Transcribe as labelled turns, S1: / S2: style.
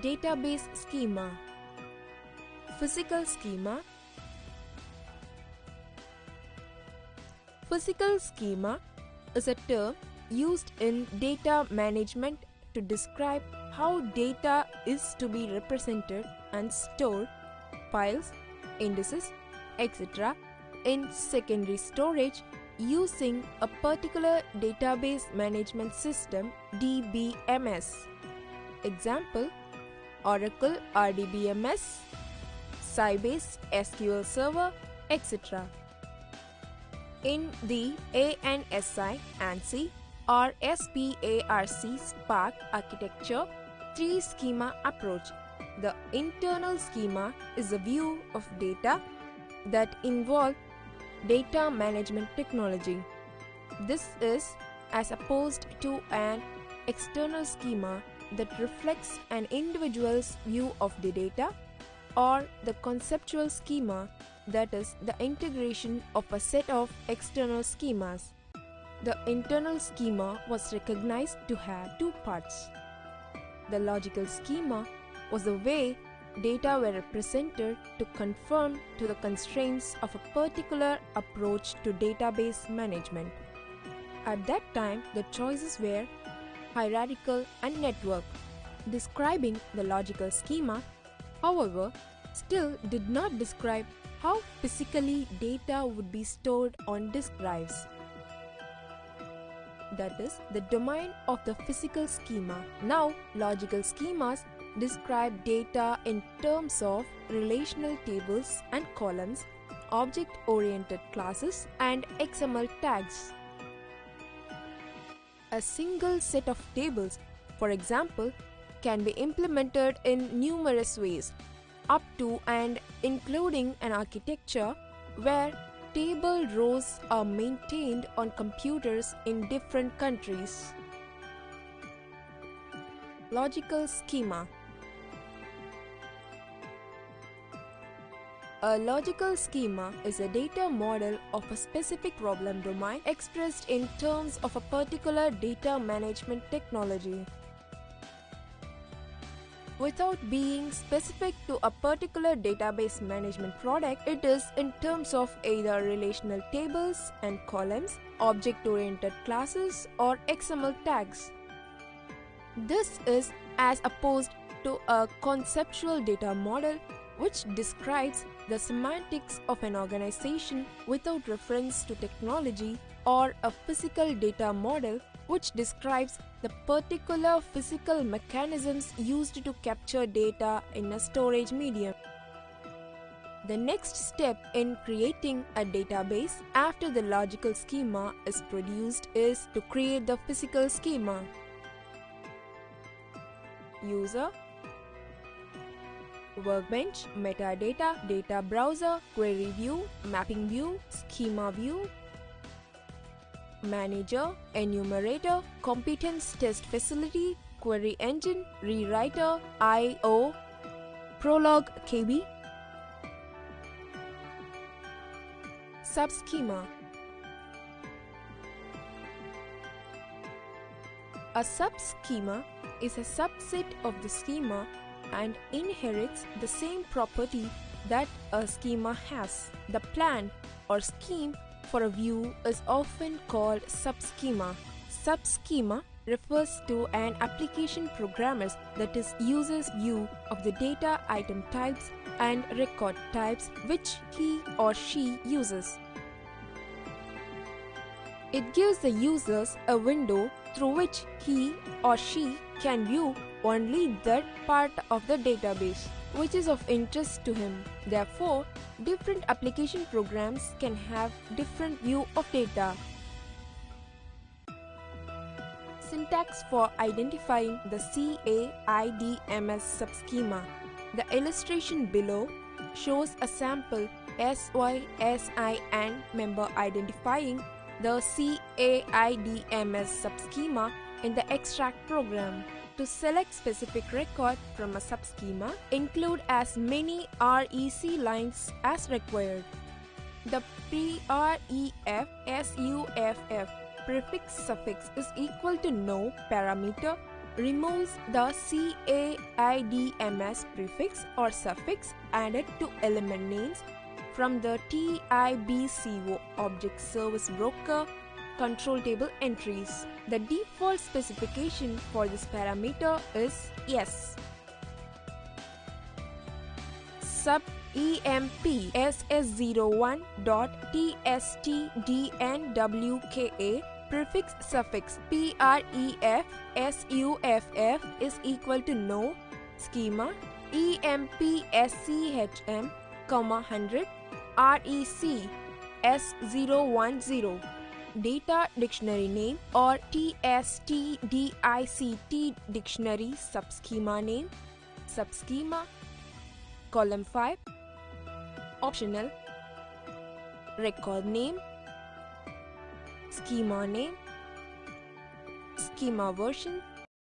S1: Database schema. Physical schema. Physical schema is a term used in data management to describe how data is to be represented and stored, files, indices, etc. in secondary storage using a particular database management system DBMS. Example: Oracle RDBMS, Sybase SQL Server, etc. In the ANSI, ANSI or SPARC Spark architecture 3 schema approach, the internal schema is a view of data that involve data management technology. This is as opposed to an external schema that reflects an individual's view of the data, or the conceptual schema, that is the integration of a set of external schemas. The internal schema was recognized to have 2 parts. The logical schema was the way data were represented to conform to the constraints of a particular approach to database management. At that time, the choices were hierarchical and network. Describing the logical schema, however, still did not describe how physically data would be stored on disk drives. That is the domain of the physical schema. Now, logical schemas describe data in terms of relational tables and columns, object-oriented classes, and XML tags. A single set of tables, for example, can be implemented in numerous ways, up to and including an architecture where table rows are maintained on computers in different countries. Logical schema. A logical schema is a data model of a specific problem domain expressed in terms of a particular data management technology. Without being specific to a particular database management product, it is in terms of either relational tables and columns, object-oriented classes, or XML tags. This is as opposed to a conceptual data model which describes the semantics of an organization without reference to technology, or a physical data model which describes the particular physical mechanisms used to capture data in a storage medium. The next step in creating a database after the logical schema is produced is to create the physical schema. User, workbench, metadata, data browser, query view, mapping view, schema view, manager, enumerator, competence test facility, query engine, rewriter, I/O, Prolog KB. Subschema. A subschema is a subset of the schema and inherits the same property that a schema has. The plan or scheme for a view is often called subschema. Subschema refers to an application programmer's, that is, user's view of the data item types and record types which he or she uses. It gives the users a window through which he or she can view only that part of the database which is of interest to him. Therefore, different application programs can have different view of data. Syntax for identifying the CAIDMS subschema. The illustration below shows a sample SYSIN member identifying the CAIDMS subschema in the extract program. To select specific record from a subschema, include as many REC lines as required. The pref suff prefix suffix is equal to no parameter removes the CAIDMS prefix or suffix added to element names from the TIBCO object service broker control table entries. The default specification for this parameter is yes. Sub EMP SS01.TSTDNWKA prefix suffix PREF SUFF is equal to no schema EMP SCHM, 100 REC S010 data dictionary name or TSTDICT dictionary subschema name, subschema, column 5, optional, record name, schema name, schema version,